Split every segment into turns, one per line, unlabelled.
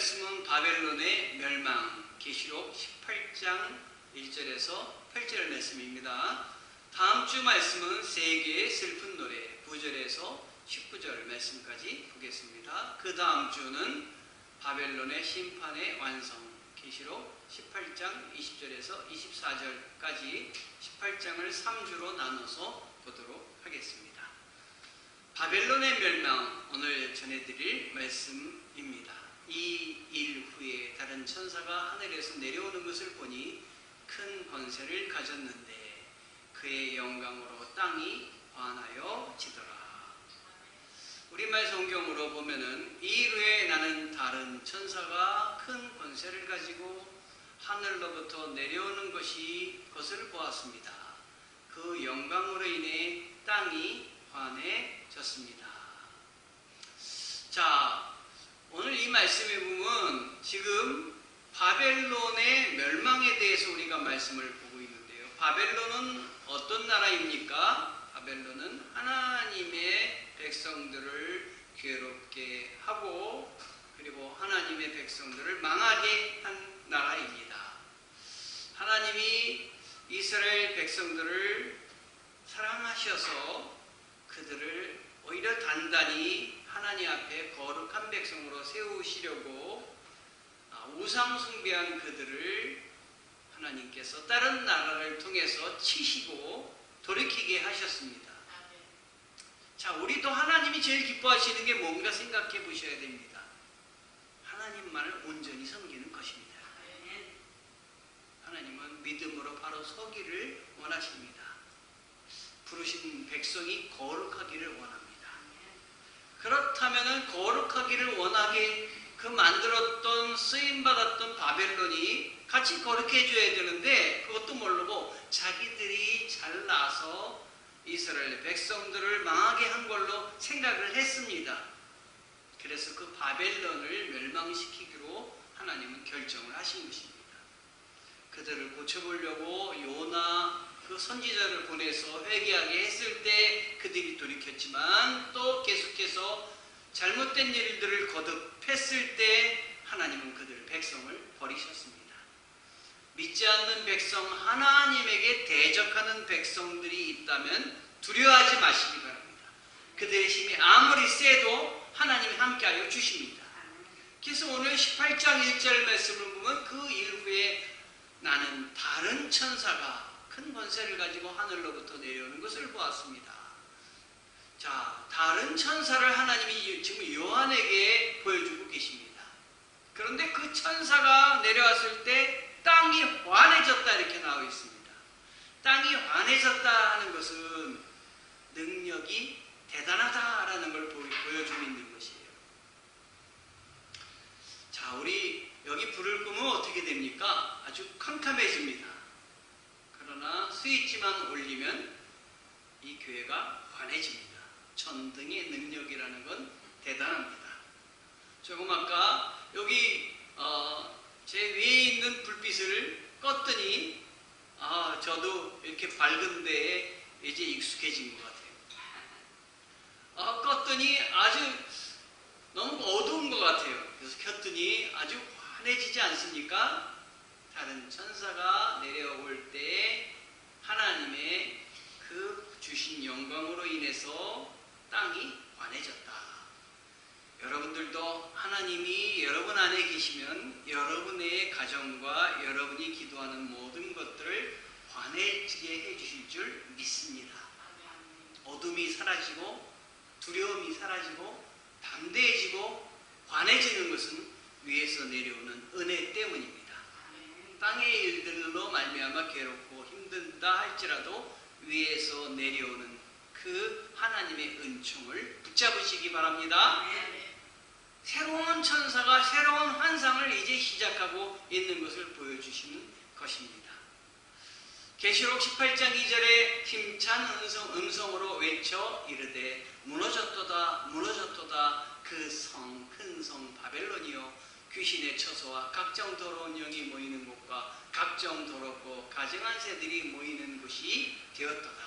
말씀은 바벨론의 멸망, 계시록 18장 1절에서 8절 말씀입니다. 다음 주 말씀은 세계의 슬픈 노래 9절에서 19절 말씀까지 보겠습니다. 그 다음 주는 바벨론의 심판의 완성, 계시록 18장 20절에서 24절까지 18장을 3주로 나눠서 보도록 하겠습니다. 바벨론의 멸망, 오늘 전해드릴 말씀입니다. 이 일 후에 다른 천사가 하늘에서 내려오는 것을 보니 큰 권세를 가졌는데 그의 영광으로 땅이 환하여 지더라. 우리말 성경으로 보면은 이 일 후에 나는 다른 천사가 큰 권세를 가지고 하늘로부터 내려오는 것을 보았습니다. 그 영광으로 인해 땅이 환해졌습니다. 자, 오늘 이 말씀에 보면 지금 바벨론의 멸망에 대해서 우리가 말씀을 보고 있는데요. 바벨론은 어떤 나라입니까? 바벨론은 하나님의 백성들을 괴롭게 하고 그리고 하나님의 백성들을 망하게 한 나라입니다. 하나님이 이스라엘 백성들을 사랑하셔서 그들을 오히려 단단히 하나님 앞에 거룩한 백성으로 세우시려고 우상 숭배한 그들을 하나님께서 다른 나라를 통해서 치시고 돌이키게 하셨습니다. 자, 우리도 하나님이 제일 기뻐하시는 게 뭔가 생각해 보셔야 됩니다. 하나님만을 온전히 섬기는 것입니다. 하나님은 믿음으로 바로 서기를 원하십니다. 부르신 백성이 거룩하기를 원합니다. 그렇다면 거룩하기를 원하게 그 만들었던 쓰임받았던 바벨론이 같이 거룩해 줘야 되는데 그것도 모르고 자기들이 잘나서 이스라엘 백성들을 망하게 한 걸로 생각을 했습니다. 그래서 그 바벨론을 멸망시키기로 하나님은 결정을 하신 것입니다. 그들을 고쳐보려고 요나 그 선지자를 보내서 회개하게 했을 때 그들이 돌이켰지만 또 계속해서 잘못된 일들을 거듭했을 때 하나님은 그들 백성을 버리셨습니다. 믿지 않는 백성, 하나님에게 대적하는 백성들이 있다면 두려워하지 마시기 바랍니다. 그들의 힘이 아무리 세도 하나님이 함께하여 주십니다. 그래서 오늘 18장 1절 말씀을 보면 그 일 후에 나는 다른 천사가 큰 권세를 가지고 하늘로부터 내려오는 것을 보았습니다. 자, 다른 천사를 하나님이 지금 요한에게 보여주고 계십니다. 그런데 그 천사가 내려왔을 때 땅이 환해졌다 이렇게 나와 있습니다. 땅이 환해졌다 하는 것은 능력이 대단하다라는 걸 보여주고 있는 것이에요. 자, 우리 여기 불을 끄면 어떻게 됩니까? 아주 캄캄해집니다. 그러나 스위치만 올리면 이 교회가 환해집니다. 전등의 능력이라는 건 대단합니다. 조금 아까 여기 제 위에 있는 불빛을 껐더니 저도 이렇게 밝은 데에 이제 익숙해진 것 같아요. 껐더니 아주 너무 어두운 것 같아요. 그래서 켰더니 아주 환해지지 않습니까? 다른 천사가 내려올 때 하나님의 그 주신 영광으로 인해서 땅이 환해졌다. 여러분들도 하나님이 여러분 안에 계시면 여러분의 가정과 여러분이 기도하는 모든 것들을 환해지게 해주실 줄 믿습니다. 어둠이 사라지고 두려움이 사라지고 담대해지고 환해지는 것은 위에서 내려오는 은혜 때문입니다. 땅의 일들로 말미암아 괴롭고 힘든다 할지라도 위에서 내려오는 그 하나님의 은총을 붙잡으시기 바랍니다. 새로운 천사가 새로운 환상을 이제 시작하고 있는 것을 보여주시는 것입니다. 계시록 18장 2절에 힘찬 음성으로 외쳐 이르되 무너졌도다 무너졌도다 그 성 큰 성 바벨론이요 귀신의 처소와 각종 더러운 영이 모이는 곳과 각종 더럽고 가증한 새들이 모이는 곳이 되었도다.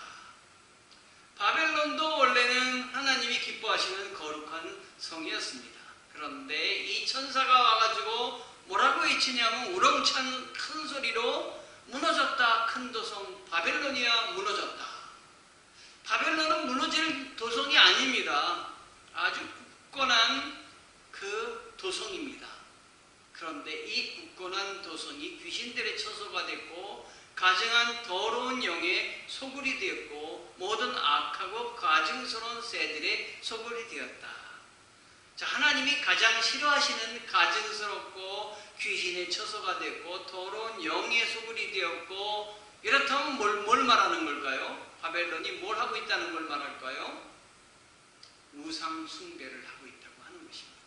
바벨론도 원래는 하나님이 기뻐하시는 거룩한 성이었습니다. 그런데 이 천사가 와가지고 외치냐면 우렁찬 큰 소리로 무너졌다. 큰 도성 바벨론이야 무너졌다. 바벨론은 무너질 도성이 아닙니다. 아주 굳건한 그 도성입니다. 그런데 이 굳건한 도성이 귀신들의 처소가 됐고 가증한 더러운 영의 소굴이 되었고 모든 악하고 가증스러운 새들의 소굴이 되었다. 자, 하나님이 가장 싫어하시는 가증스럽고 귀신의 처소가 됐고 더러운 영의 소굴이 되었고 이렇다면 뭘 말하는 걸까요? 바벨론이 뭘 하고 있다는 걸 말할까요? 우상 숭배를 하고 있다고 하는 것입니다.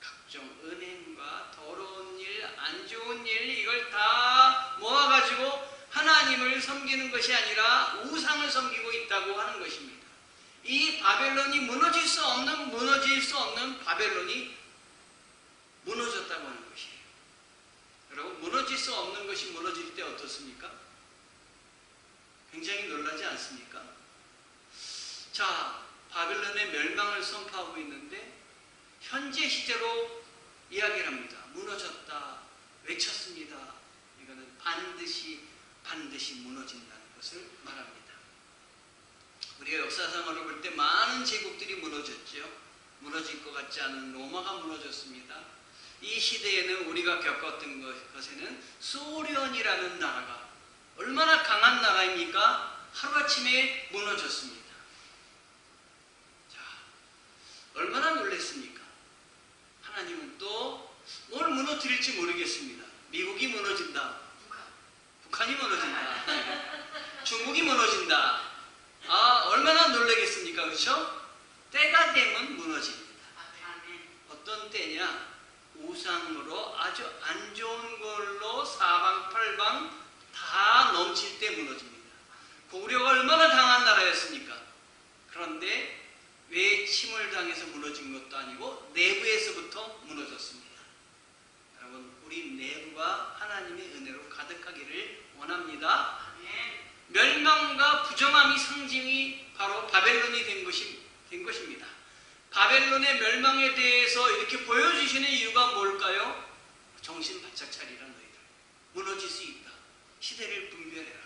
각종 은행과 더러운 일, 안 좋은 일 이걸 다 모아가지고 하나님을 섬기는 것이 아니라 우상을 섬기고 있다고 하는 것입니다. 이 바벨론이 무너질 수 없는 바벨론이 무너졌다고 하는 것이에요. 여러분, 무너질 수 없는 것이 무너질 때 어떻습니까? 굉장히 놀라지 않습니까? 자, 바벨론의 멸망을 선포하고 있는데 현재 시제로 이야기를 합니다. 무너졌다, 외쳤습니다. 이거는 반드시 무너진다는 것을 말합니다. 우리가 역사상으로 볼 때 많은 제국들이 무너졌죠. 무너질 것 같지 않은 로마가 무너졌습니다. 이 시대에는 우리가 겪었던 것에는 소련이라는 나라가 얼마나 강한 나라입니까? 하루아침에 무너졌습니다. 자, 얼마나 놀랐습니까? 하나님은 또 뭘 무너뜨릴지 모르겠습니다. 미국이 무너진다. 북한이 무너진다. 중국이 무너진다. 얼마나 놀라겠습니까? 그렇죠? 때가 되면 무너집니다. 어떤 때냐? 우상으로 아주 안 좋은 걸로 사방팔방 다 넘칠 때 무너집니다. 고구려가 얼마나 강한 나라였습니까? 그런데 외침을 당해서 무너진 것도 아니고 내부에서부터 무너졌습니다. 여러분, 우리 내부가 하나님의 은혜로 가득하기를 원합니다. 멸망과 부정함이 상징이 바로 바벨론이 된 것입니다. 바벨론의 멸망에 대해서 이렇게 보여주시는 이유가 뭘까요? 정신 바짝 차리라 너희들. 무너질 수 있다. 시대를 분별해라.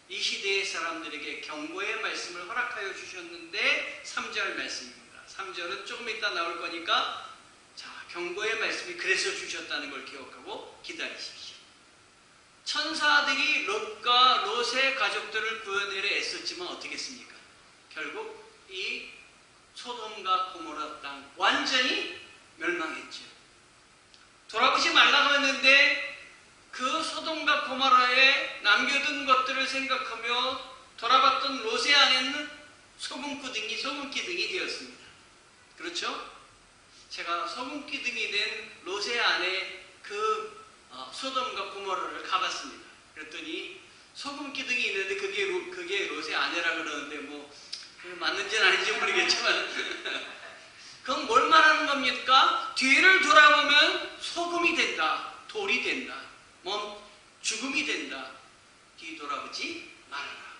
이 시대의 사람들에게 경고의 말씀을 허락하여 주셨는데 3절 말씀입니다. 3절은 조금 이따 나올 거니까 자, 경고의 말씀이 그래서 주셨다는 걸 기억하고 기다리십시오. 천사들이 롯과 롯의 가족들을 구해내려 애썼지만 어떻게 했습니까? 결국 이 소돔과 고모라 땅 완전히 멸망했죠. 돌아보지 말라고 했는데 그 소돔과 고모라에 남겨둔 것들을 생각하며 돌아봤던 롯의 안에는 소금기둥이 되었습니다. 그렇죠? 제가 소금기둥이 된 롯의 안에 그 소돔과 고모라를 가봤습니다. 그랬더니 소금기둥이 있는데 그게 롯의 아내라 그러는데 뭐 맞는지는 아닌지 모르겠지만 그건 뭘 말하는 겁니까? 뒤를 돌아보면 소금이 된다, 돌이 된다, 죽음이 된다. 뒤돌아보지 말아라.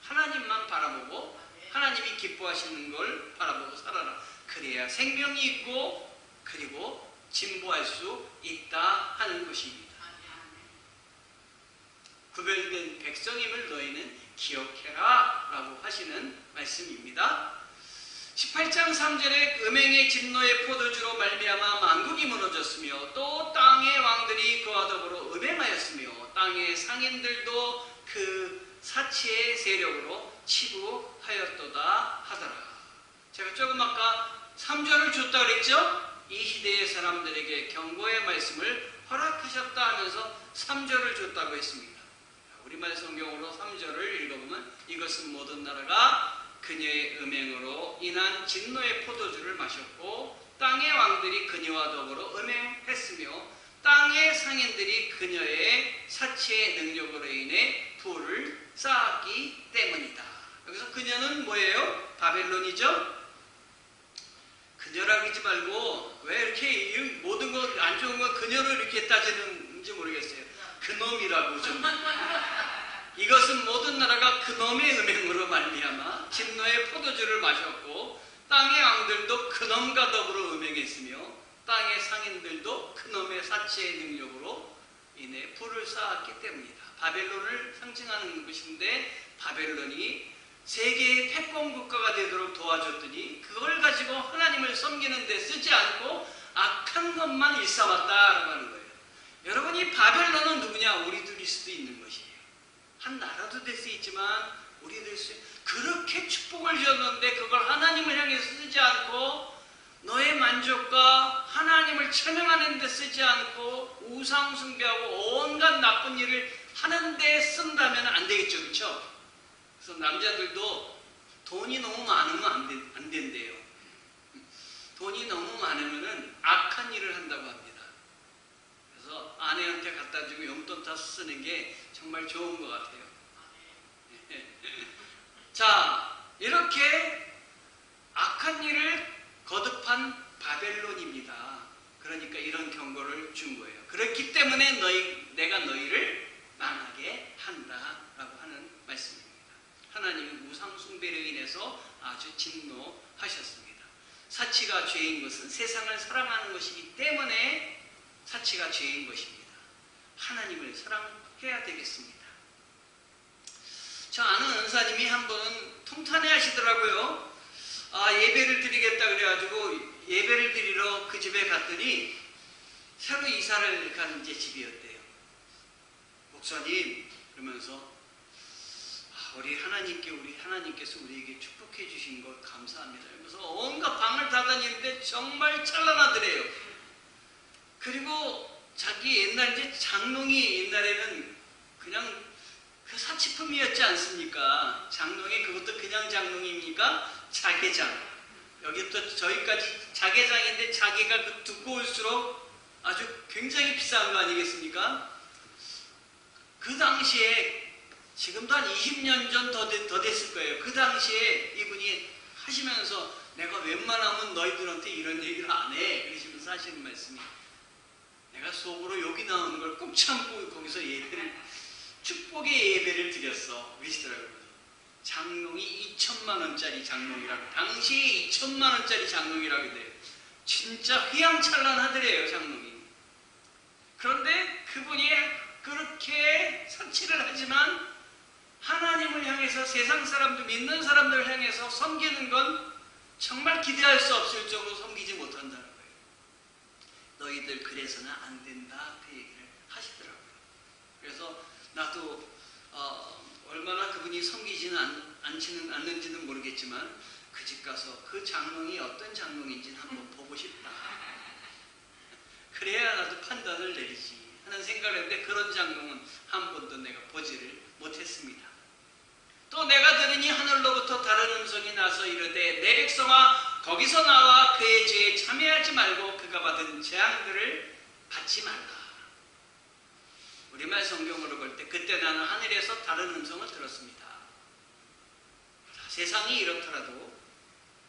하나님만 바라보고 하나님이 기뻐하시는 걸 바라보고 살아라. 그래야 생명이 있고 그리고 진보할 수 있다 하는 것입니다. 구별된 백성임을 너희는 기억해라 라고 하시는 말씀입니다. 18장 3절에 음행의 진노의 포도주로 말미암아 만국이 무너졌으며 또 땅의 왕들이 그와 더불어 음행하였으며 땅의 상인들도 그 사치의 세력으로 치부하였도다 하더라. 제가 조금 아까 3절을 줬다 그랬죠? 이 시대의 사람들에게 경고의 말씀을 허락하셨다 하면서 3절을 줬다고 했습니다. 우리말 성경으로 3절을 읽어보면 이것은 모든 나라가 그녀의 음행으로 인한 진노의 포도주를 마셨고 땅의 왕들이 그녀와 더불어 음행했으며 땅의 상인들이 그녀의 사치의 능력으로 인해 부를 쌓았기 때문이다. 여기서 그녀는 뭐예요? 바벨론이죠? 그녀라고 하지 말고 왜 이렇게 모든 것 안 좋은 거 그녀를 이렇게 따지는지 모르겠어요. 그놈이라고 좀. 이것은 모든 나라가 그놈의 음행으로 말미암아 진노의 포도주를 마셨고 땅의 왕들도 그놈과 더불어 음행했으며 땅의 상인들도 그놈의 사치의 능력으로 인해 불을 쌓았기 때문이다. 바벨론을 상징하는 것인데 바벨론이 세계의 패권 국가가 되도록 도와줬더니 그걸 가지고 하나님을 섬기는 데 쓰지 않고 악한 것만 일삼았다라고 하는 거예요. 여러분, 이 바벨론은 누구냐? 우리들일 수도 있는 것이에요. 한 나라도 될 수 있지만 우리들 그렇게 축복을 주었는데 그걸 하나님을 향해서 쓰지 않고 너의 만족과 하나님을 찬양하는 데 쓰지 않고 우상 숭배하고 온갖 나쁜 일을 하는 데 쓴다면 안 되겠죠. 그렇죠? 그래서 남자들도 돈이 너무 많으면 안 된대요. 돈이 너무 많으면 악한 일을 한다고 합니다. 그래서 아내한테 갖다 주고 용돈 다 쓰는 게 정말 좋은 것 같아요. 자, 이렇게 악한 일을 거듭한 바벨론입니다. 그러니까 이런 경고를 준 거예요. 그렇기 때문에 내가 너희를 망하게 한다라고 하는 말씀입니다. 하나님이 우상 숭배로 인해서 아주 진노하셨습니다. 사치가 죄인 것은 세상을 사랑하는 것이기 때문에 사치가 죄인 것입니다. 하나님을 사랑해야 되겠습니다. 저 아는 은사님이 한 번은 통탄해 하시더라고요. 예배를 드리겠다 그래가지고 예배를 드리러 그 집에 갔더니 새로 이사를 간 이제 집이었대요. 목사님 그러면서 우리 하나님께서 우리에게 축복해 주신 것 감사합니다. 그래서 온갖 방을 다 다니는데 정말 찬란하더래요. 그리고 자기 옛날 이제 장롱이 옛날에는 그냥 그 사치품이었지 않습니까? 장롱이 그것도 그냥 장롱입니까? 자개장. 여기부터 저기까지 자개장인데 자개가 그 두꺼울수록 아주 굉장히 비싼 거 아니겠습니까? 그 당시에 지금도 한 20년 전 더 됐을 거예요. 그 당시에 이분이 하시면서 내가 웬만하면 너희들한테 이런 얘기를 안 해. 그러시면서 하시는 말씀이 내가 속으로 욕이 나오는 걸 꾹 참고 거기서 축복의 예배를 드렸어. 그러시더라고요. 장롱이 2천만 원짜리 장롱이라고. 당시에 2천만 원짜리 장롱이라고 해요. 진짜 휘황찬란하더래요, 장롱이. 그런데 그분이 그렇게 사치를 하지만 하나님을 향해서 세상 사람들, 믿는 사람들을 향해서 섬기는 건 정말 기대할 수 없을 정도로 섬기지 못한다는 거예요. 너희들 그래서는 안 된다, 그 얘기를 하시더라고요. 그래서 나도 얼마나 그분이 섬기지는 않는지는 모르겠지만 그 집 가서 그 장롱이 어떤 장롱인지는 한번 보고 싶다. 그래야 나도 판단을 내리지 하는 생각을 했는데 그런 장롱은 한 번도 내가 보지를 못했습니다. 또 내가 들으니 하늘로부터 다른 음성이 나서 이르되 내 백성아 거기서 나와 그의 죄에 참여하지 말고 그가 받은 재앙들을 받지 말라. 우리말 성경으로 볼 때 그때 나는 하늘에서 다른 음성을 들었습니다. 세상이 이렇더라도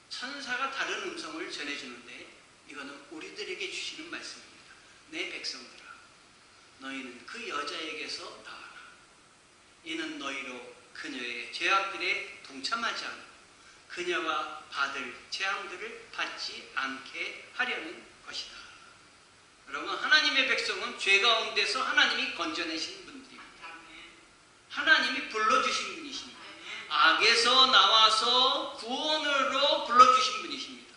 천사가 다른 음성을 전해주는데 이거는 우리들에게 주시는 말씀입니다. 내 백성들아 너희는 그 여자에게서 나와라. 이는 너희로 그녀의 죄악들에 동참하지 않고 그녀가 받을 재앙들을 받지 않게 하려는 것이다. 여러분, 하나님의 백성은 죄 가운데서 하나님이 건져내신 분들입니다. 하나님이 불러주신 분이십니다. 악에서 나와서 구원으로 불러주신 분이십니다.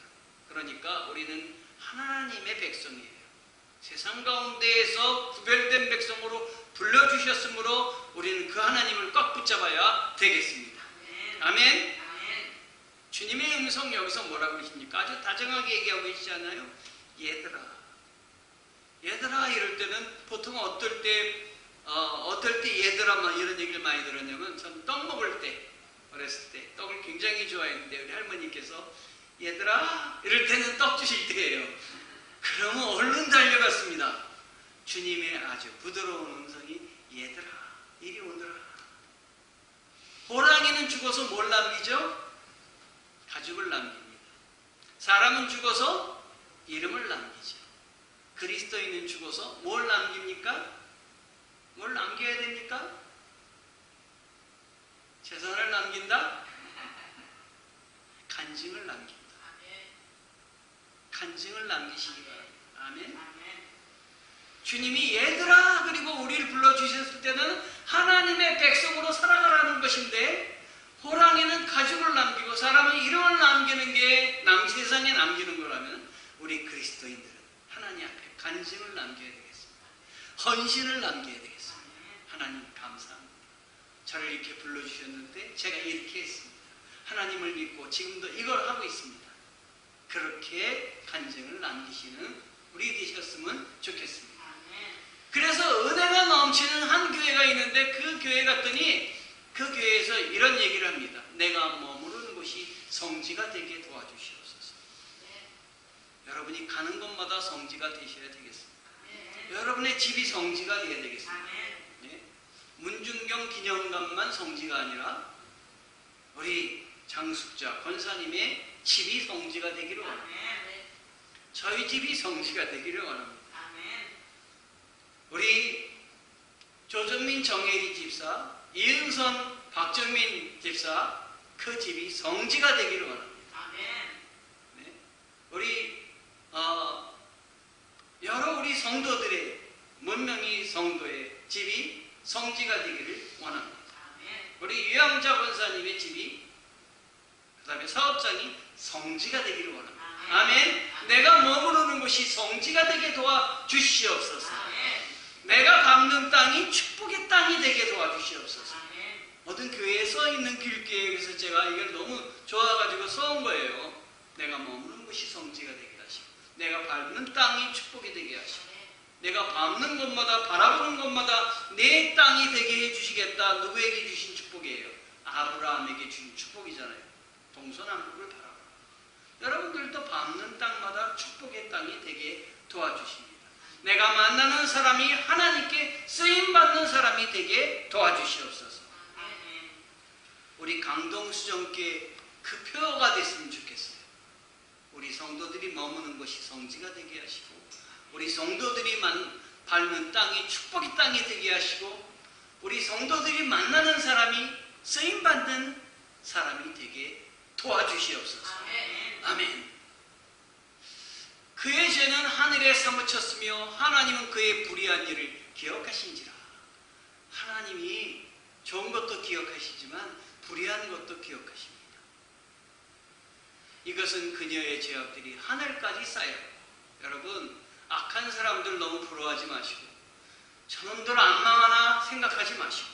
그러니까 우리는 하나님의 백성이에요. 세상 가운데에서 구별된 백성으로 불러주셨으므로 우리는 그 하나님을 꽉 붙잡아야 되겠습니다. 아멘. 주님의 음성 여기서 뭐라고 그러십니까? 아주 다정하게 얘기하고 계시잖아요. 얘들아 이럴 때는 보통 어떨 때 얘들아 이런 얘기를 많이 들었냐면 전 떡 먹을 때 어렸을 때 떡을 굉장히 좋아했는데 우리 할머니께서 얘들아 이럴 때는 떡 주실 때예요. 그러면 얼른 달려갔습니다. 주님의 아주 부드러운 음성이 얘들아 이리 오너라. 호랑이는 죽어서 뭘 남기죠? 가죽을 남깁니다. 사람은 죽어서 이름을 남기죠. 그리스도인은 죽어서 뭘 남깁니까? 뭘 남겨야 됩니까? 재산을 남긴다? 간증을 남긴다. 간증을 남기시기 바랍니다. 아멘. 주님이 얘들아 그리고 우리를 불러주셨을 때는 하나님의 백성으로 살아가라는 것인데, 호랑이는 가죽을 남기고 사람은 이름을 남기는 게 세상에 남기는 거라면, 우리 그리스도인들은 하나님 앞에 간증을 남겨야 되겠습니다. 헌신을 남겨야 되겠습니다. 하나님 감사합니다. 저를 이렇게 불러주셨는데 제가 이렇게 했습니다. 하나님을 믿고 지금도 이걸 하고 있습니다. 그렇게 간증을 남기시는 우리 되셨으면 좋겠습니다. 그래서 은혜가 넘치는 한 교회가 있는데, 그 교회 갔더니 그 교회에서 이런 얘기를 합니다. 내가 머무르는 곳이 성지가 되게 도와주시옵소서. 여러분이 가는 곳마다 성지가 되셔야 되겠습니다. 여러분의 집이 성지가 되어야 되겠습니다. 문중경 기념관만 성지가 아니라 우리 장숙자 권사님의 집이 성지가 되기를 원합니다. 저희 집이 성지가 되기를 원합니다. 우리 조정민 정혜리 집사, 이은선 박정민 집사, 그 집이 성지가 되기를 원합니다. 네. 우리 여러 우리 성도들의 문명이 성도의 집이 성지가 되기를 원합니다. 우리 유양자 권사님의 집이, 그 다음에 사업장이 성지가 되기를 원합니다. 아멘. 내가 머무르는 곳이 성지가 되게 도와주시옵소서. 내가 밟는 땅이 축복의 땅이 되게 도와주시옵소서. 어떤 교회에 써 있는 길계획에서 제가 이걸 너무 좋아가지고 써온 거예요. 내가 머무는 곳이 성지가 되게 하시고, 내가 밟는 땅이 축복이 되게 하시고, 내가 밟는 곳마다 바라보는 곳마다 내 땅이 되게 해주시겠다. 누구에게 주신 축복이에요? 아브라함에게 주신 축복이잖아요. 동서남북을 바라보라. 여러분들도 밟는 땅마다 축복의 땅이 되게 도와주십니다. 내가 만나는 사람이 하나님께 쓰임받는 사람이 되게 도와주시옵소서. 우리 강동수정교회 그 표가 됐으면 좋겠어요. 우리 성도들이 머무는 곳이 성지가 되게 하시고, 우리 성도들이 밟는 땅이 축복의 땅이 되게 하시고, 우리 성도들이 만나는 사람이 쓰임받는 사람이 되게 도와주시옵소서. 아멘. 그의 죄는 하늘에 사무쳤으며 하나님은 그의 불의한 일을 기억하신지라. 하나님이 좋은 것도 기억하시지만 불의한 것도 기억하십니다. 이것은 그녀의 죄악들이 하늘까지 쌓여. 여러분, 악한 사람들 너무 부러워하지 마시고, 저놈들 안 망하나 생각하지 마시고,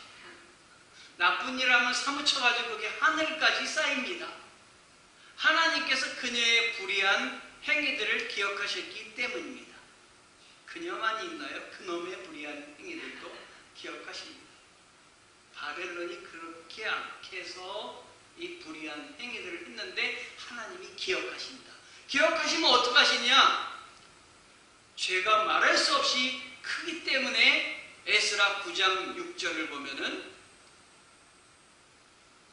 나쁜 일 하면 사무쳐가지고 그게 하늘까지 쌓입니다. 하나님께서 그녀의 불의한 행위들을 기억하셨기 때문입니다. 그녀만이 있나요? 그놈의 불의한 행위들도 기억하십니다. 바벨론이 그렇게 악해서 이 불의한 행위들을 했는데 하나님이 기억하십니다. 기억하시면 어떡하시냐? 죄가 말할 수 없이 크기 때문에 에스라 9장 6절을 보면은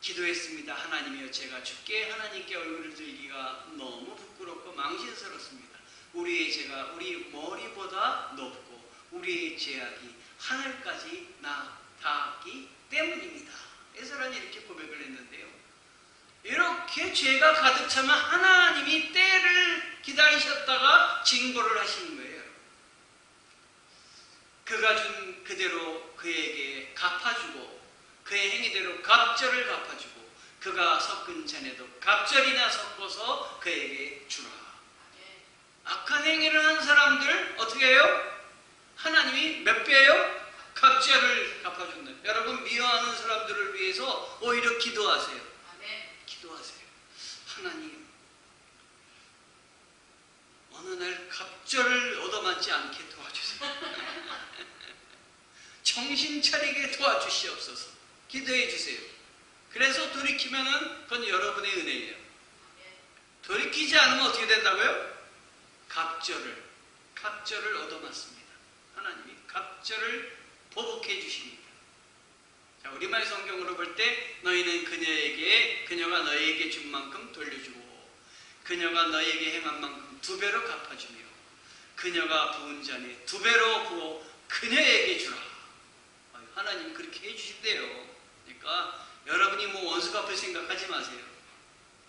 기도했습니다. 하나님이여, 제가 주께 하나님께 얼굴을 들기가 너무 부끄럽고 망신스럽습니다. 우리의 죄가 우리 머리보다 높고 우리의 죄악이 하늘까지 닿았기 때문입니다. 에스라는 이렇게 고백을 했는데요. 이렇게 죄가 가득 차면 하나님이 때를 기다리셨다가 징벌을 하시는 거예요. 그가 준 그대로 그에게 갚아주고, 그의 행위대로 갑절을 갚아주고, 그가 섞은 잔에도 갑절이나 섞어서 그에게 주라. 악한 행위를 한 사람들 어떻게 해요? 하나님이 몇 배예요? 갑절을 갚아준다. 여러분, 미워하는 사람들을 위해서 오히려 기도하세요. 기도하세요. 하나님, 어느 날 갑절을 얻어맞지 않게 도와주세요. 정신 차리게 도와주시옵소서. 기도해 주세요. 그래서 돌이키면은 그건 여러분의 은혜예요. 돌이키지 않으면 어떻게 된다고요? 갑절을 얻어맞습니다. 하나님이 갑절을 보복해 주십니다. 자, 우리말 성경으로 볼 때 너희는 그녀가 너희에게 준 만큼 돌려주고, 그녀가 너희에게 행한 만큼 2배로 갚아주며, 그녀가 부은 잔에 2배로 부어 그녀에게 주라. 하나님 그렇게 해주신대요. 그러니까 여러분이 뭐 원수 갚을 생각하지 마세요.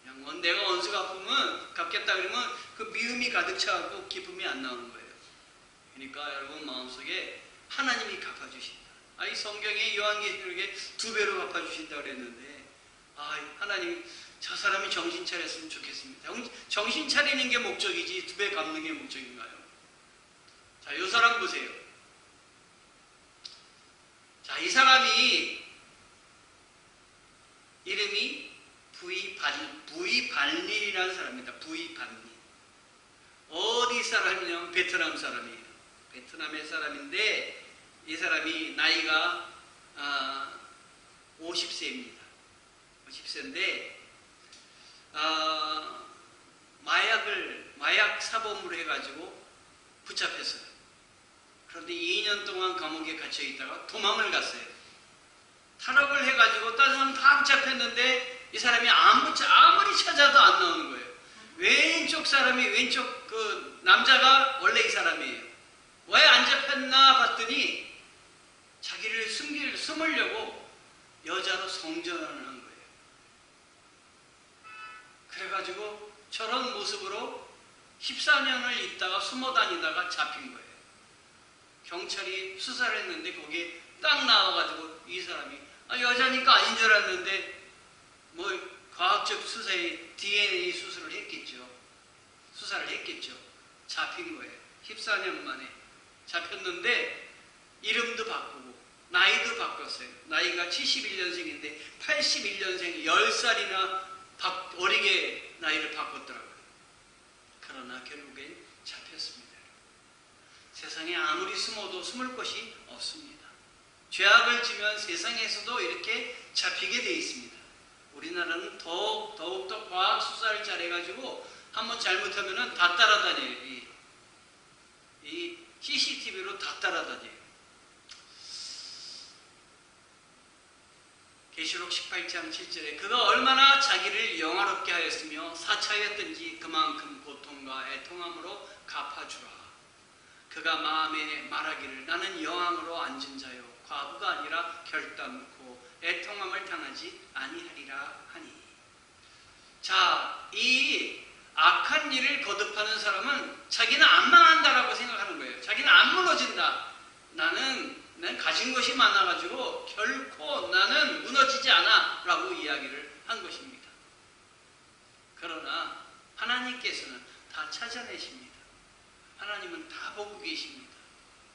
그냥 내가 원수 갚으면 갚겠다 그러면 그 미움이 가득 차고 기쁨이 안 나오는 거예요. 그러니까 여러분 마음속에 하나님이 갚아주신다. 이 성경에 요한계시록에 2배로 갚아주신다 그랬는데, 하나님 저 사람이 정신 차렸으면 좋겠습니다. 정신 차리는 게 목적이지 2배 갚는 게 목적인가요? 자, 이 사람 보세요. 자, 이 사람이 이름이 부이발린이라는 사람입니다. 부이발린. 어디 사람이냐면 베트남 사람이에요. 베트남의 사람인데 이 사람이 나이가 50세입니다. 50세인데 마약 사범으로 해가지고 붙잡혔어요. 그런데 2년 동안 감옥에 갇혀 있다가 도망을 갔어요. 탈옥을 해가지고 다른 사람 다 붙잡혔는데 이 사람이 아무리 찾아도 안 나오는 거예요. 왼쪽 그 남자가 원래 이 사람이에요. 왜 안 잡혔나 봤더니 자기를 숨으려고 여자로 성전을 한 거예요. 그래가지고 저런 모습으로 14년을 있다가 숨어 다니다가 잡힌 거예요. 경찰이 수사를 했는데 거기에 딱 나와가지고 이 사람이 여자니까 아닌 줄 알았는데 뭐 과학적 수사에 DNA 수사를 했겠죠. 잡힌 거예요. 14년 만에 잡혔는데 이름도 바꾸고 나이도 바꿨어요. 나이가 71년생인데 81년생 10살이나 어리게 나이를 바꿨더라고요. 그러나 결국엔 잡혔습니다. 세상에 아무리 숨어도 숨을 곳이 없습니다. 죄악을 지면 세상에서도 이렇게 잡히게 되어 있습니다. 우리나라는 더욱더 과학 수사를 잘해가지고 한번 잘못하면 다 따라다녀요. 이 CCTV로 다 따라다녀요. 계시록 18장 7절에 그가 얼마나 자기를 영화롭게 하였으며 사차였던지 그만큼 고통과 애통함으로 갚아주라. 그가 마음에 말하기를 나는 영왕으로 앉은 자요 과부가 아니라 결단코 애통함을 당하지 아니하리라 하니. 자, 이 악한 일을 거듭하는 사람은 자기는 안 망한다라고 생각하는 거예요. 자기는 안 무너진다. 나는 가진 것이 많아가지고 결코 나는 무너지지 않아 라고 이야기를 한 것입니다. 그러나 하나님께서는 다 찾아내십니다. 하나님은 다 보고 계십니다.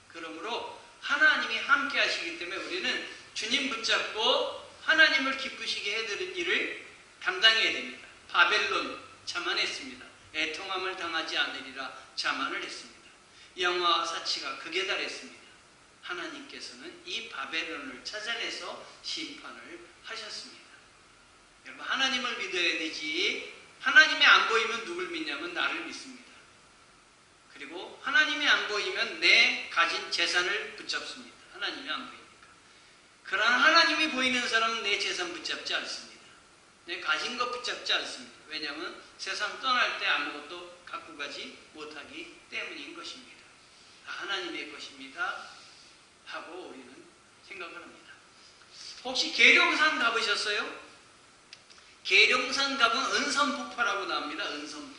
그러므로 하나님이 함께 하시기 때문에 우리는 주님 붙잡고 하나님을 기쁘시게 해드릴 일을 감당해야 됩니다. 바벨론 자만했습니다. 애통함을 당하지 않으리라 자만을 했습니다. 영화와 사치가 극에 달했습니다. 하나님께서는 이 바벨론을 찾아내서 심판을 하셨습니다. 여러분, 하나님을 믿어야 되지 하나님이 안 보이면 누굴 믿냐면 나를 믿습니다. 그리고 하나님이 안 보이면 내 가진 재산을 붙잡습니다. 하나님이 안 보이니까. 그러나 하나님이 보이는 사람은 내 재산 붙잡지 않습니다. 내 가진 것 붙잡지 않습니다. 왜냐하면 세상 떠날 때 아무것도 갖고 가지 못하기 때문인 것입니다. 하나님의 것입니다 하고 우리는 생각을 합니다. 혹시 계룡산 가보셨어요? 계룡산 가면 은선폭포라고 나옵니다. 은선폭포.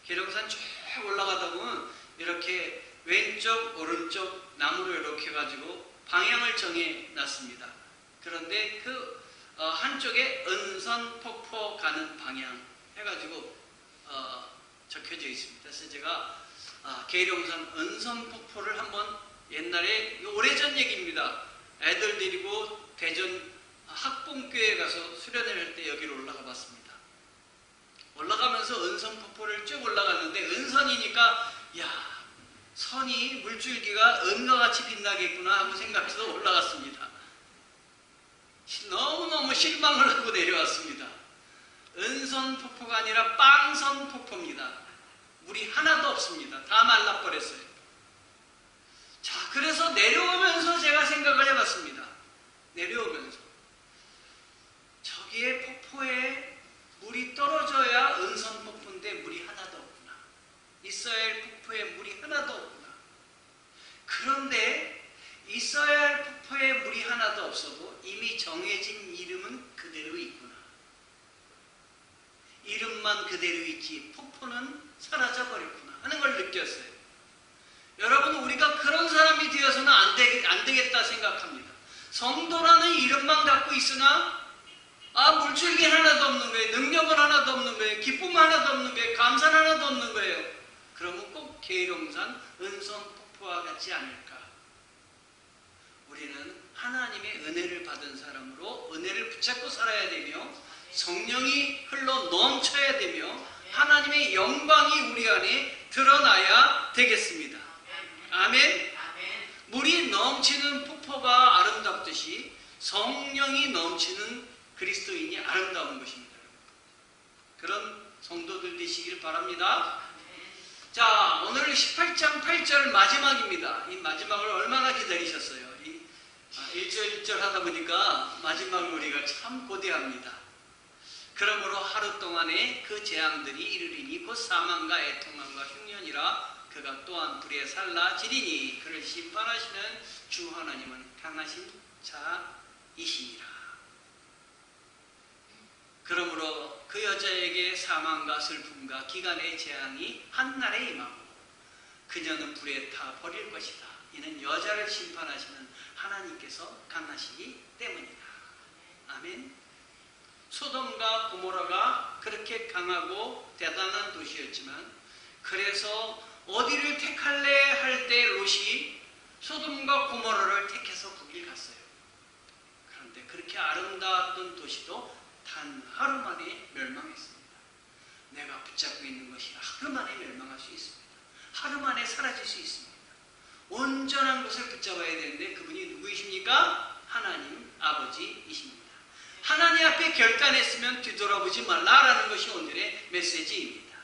계룡산 쭉 올라가다 보면 이렇게 왼쪽 오른쪽 나무로 이렇게 해가지고 방향을 정해 놨습니다. 그런데 그 한쪽에 은선폭포 가는 방향 해가지고 적혀져 있습니다. 그래서 제가 계룡산 은선폭포를 한번 옛날에 오래전 얘기입니다. 애들 데리고 대전 학봉교에 가서 수련회를 할 때 여기로 올라가 봤습니다. 올라가면서 은선폭포를 쭉 올라갔는데 은선이니까 야, 선이 물줄기가 은과 같이 빛나겠구나 하고 생각해서 올라갔습니다. 너무너무 실망을 하고 내려왔습니다. 은선폭포가 아니라 빵선폭포입니다. 물이 하나도 없습니다. 다 말라버렸어요. 자, 그래서 내려오면서 제가 생각을 해봤습니다. 내려오면서 저기에 폭포에 물이 떨어져야 은선폭포인데 물이 하나도 없구나. 있어야 할 폭포에 물이 하나도 없구나. 그런데 있어야 할 폭포에 물이 하나도 없어도 이미 정해진 이름은 그대로 있구나. 이름만 그대로 있지 폭포는 사라져버렸구나 하는 걸 느꼈어요. 여러분, 우리가 안 되겠다 생각합니다. 성도라는 이름만 갖고 있으나 물질이 하나도 없는 거예요. 능력은 하나도 없는 거예요. 기쁨 하나도 없는 거예요. 감사는 하나도 없는 거예요. 그러면 꼭 계룡산 은선 폭포와 같지 않을까? 우리는 하나님의 은혜를 받은 사람으로 은혜를 붙잡고 살아야 되며 성령이 흘러 넘쳐야 되며 하나님의 영광이 우리 안에 드러나야 되겠습니다. 아멘. 물이 넘치는 폭포가 아름답듯이 성령이 넘치는 그리스도인이 아름다운 것입니다. 그런 성도들 되시길 바랍니다. 자, 오늘 18장 8절 마지막입니다. 이 마지막을 얼마나 기다리셨어요? 1절 1절 하다 보니까 마지막을 우리가 참 고대합니다. 그러므로 하루 동안에 그 재앙들이 이르리니 곧 사망과 애통함과 흉년이라 그가 또한 불에 살라지리니 그를 심판하시는 주 하나님은 강하신 자이시니라. 그러므로 그 여자에게 사망과 슬픔과 기간의 재앙이 한날에 임하고 그녀는 불에 타 버릴 것이다. 이는 여자를 심판하시는 하나님께서 강하시기 때문이다. 아멘. 소돔과 고모라가 그렇게 강하고 대단한 도시였지만 그래서 어디를 택할래 할 때 롯이 소돔과 고모라를 택해서 거길 갔어요. 그런데 그렇게 아름다웠던 도시도 단 하루 만에 멸망했습니다. 내가 붙잡고 있는 것이 하루 만에 멸망할 수 있습니다. 하루 만에 사라질 수 있습니다. 온전한 것을 붙잡아야 되는데 그분이 누구이십니까? 하나님 아버지이십니다. 하나님 앞에 결단했으면 뒤돌아보지 말라라는 것이 오늘의 메시지입니다.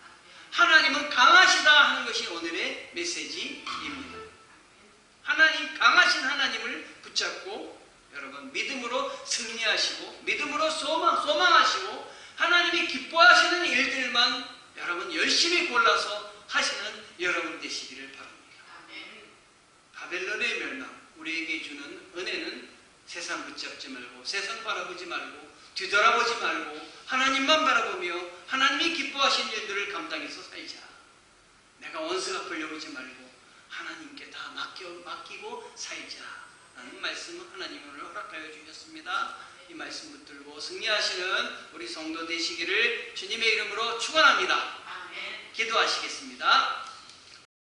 하나님은 강하시다 하는 것이 오늘의 메시지입니다. 하나님, 강하신 하나님을 붙잡고 여러분 믿음으로 승리하시고 믿음으로 소망하시고 하나님이 기뻐하시는 일들만 여러분 열심히 골라서 하시는 여러분 되시기를 바랍니다. 바벨론의 멸망, 우리에게 주는 은혜는 세상 붙잡지 말고 세상 바라보지 말고 뒤돌아보지 말고 하나님만 바라보며 하나님이 기뻐하신 일들을 감당해서 살자. 내가 원수 갚으려고 하지 말고 하나님께 다 맡기고 살자 라는 말씀을 하나님은 오늘 허락하여 주셨습니다. 이 말씀 붙들고 승리하시는 우리 성도 되시기를 주님의 이름으로 축원합니다. 기도하시겠습니다.